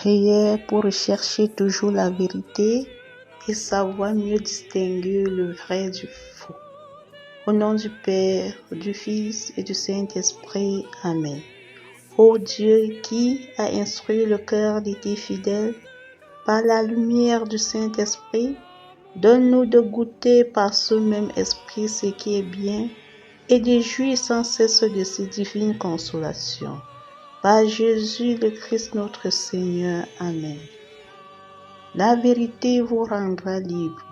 Prière pour rechercher toujours la vérité et savoir mieux distinguer le vrai du faux. Au nom du Père, du Fils et du Saint-Esprit. Amen. Ô Dieu qui a instruit le cœur de tes fidèles par la lumière du Saint-Esprit, donne-nous de goûter par ce même esprit ce qui est bien et de jouir sans cesse de ces divines consolations. Par Jésus le Christ notre Seigneur. Amen. La vérité vous rendra libre.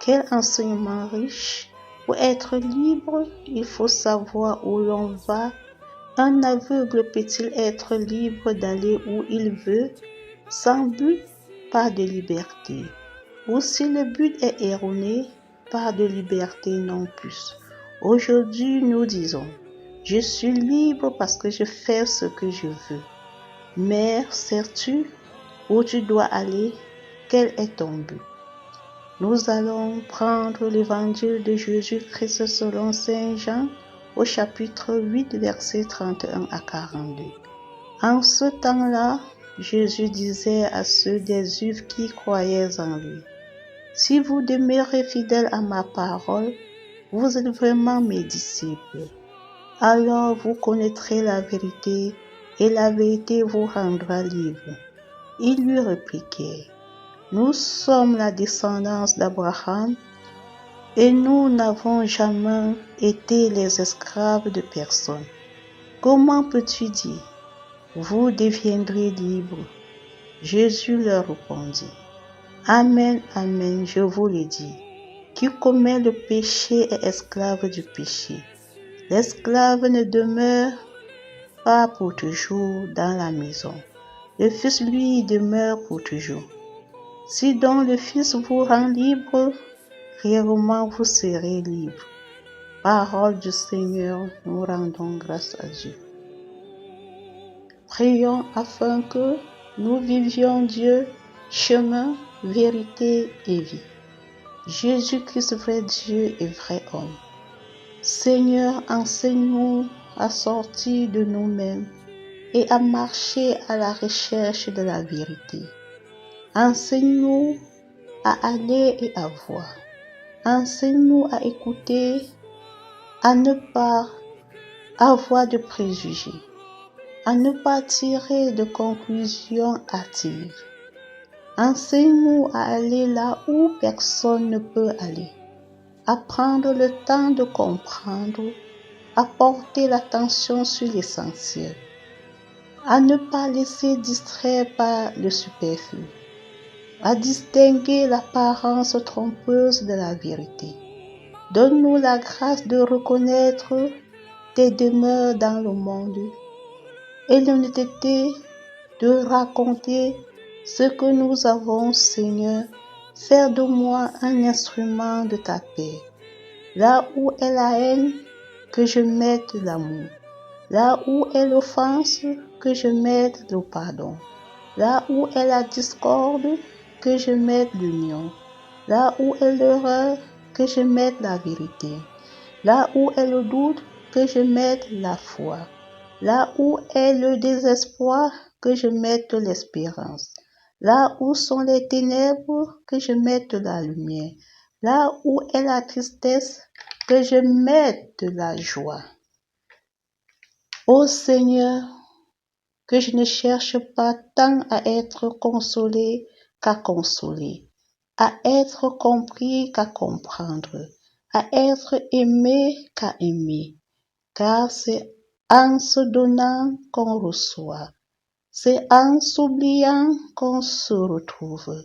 Quel enseignement riche! Pour être libre, il faut savoir où l'on va. Un aveugle peut-il être libre d'aller où il veut, sans but, pas de liberté. Ou si le but est erroné, pas de liberté non plus. Aujourd'hui, nous disons, je suis libre parce que je fais ce que je veux. Mère, sais-tu où tu dois aller? Quel est ton but? Nous allons prendre l'évangile de Jésus-Christ selon Saint Jean au chapitre 8, versets 31 à 42. En ce temps-là, Jésus disait à ceux des Juifs qui croyaient en lui, « Si vous demeurez fidèles à ma parole, vous êtes vraiment mes disciples. Alors vous connaîtrez la vérité et la vérité vous rendra libre. » Ils lui répliquaient, « Nous sommes la descendance d'Abraham et nous n'avons jamais été les esclaves de personne. Comment peux-tu dire, vous deviendrez libres? » Jésus leur répondit, « Amen, amen, je vous le dis, qui commet le péché est esclave du péché. L'esclave ne demeure pas pour toujours dans la maison. Le Fils, lui, demeure pour toujours. Si donc le Fils vous rend libre, réellement vous serez libre. » Parole du Seigneur, nous rendons grâce à Dieu. Prions afin que nous vivions Dieu, chemin, vérité et vie. Jésus-Christ, vrai Dieu et vrai homme. Seigneur, enseigne-nous à sortir de nous-mêmes et à marcher à la recherche de la vérité. Enseigne-nous à aller et à voir. Enseigne-nous à écouter, à ne pas avoir de préjugés, à ne pas tirer de conclusions hâtives. Enseigne-nous à aller là où personne ne peut aller, à prendre le temps de comprendre, à porter l'attention sur l'essentiel, à ne pas laisser distraire par le superflu, à distinguer l'apparence trompeuse de la vérité. Donne-nous la grâce de reconnaître tes demeures dans le monde et l'honnêteté de raconter ce que nous avons, Seigneur. Faire de moi un instrument de ta paix. Là où est la haine, que je mette l'amour. Là où est l'offense, que je mette le pardon. Là où est la discorde, que je mette l'union. Là où est l'erreur, que je mette la vérité. Là où est le doute, que je mette la foi. Là où est le désespoir, que je mette l'espérance. Là où sont les ténèbres, que je mette la lumière. Là où est la tristesse, que je mette la joie. Ô Seigneur, que je ne cherche pas tant à être consolé qu'à consoler, à être compris qu'à comprendre, à être aimé qu'à aimer, car c'est en se donnant qu'on reçoit, c'est en s'oubliant qu'on se retrouve,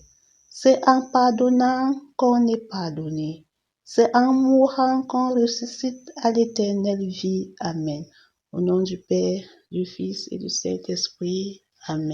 c'est en pardonnant qu'on est pardonné, c'est en mourant qu'on ressuscite à l'éternelle vie. Amen. Au nom du Père, du Fils et du Saint-Esprit. Amen.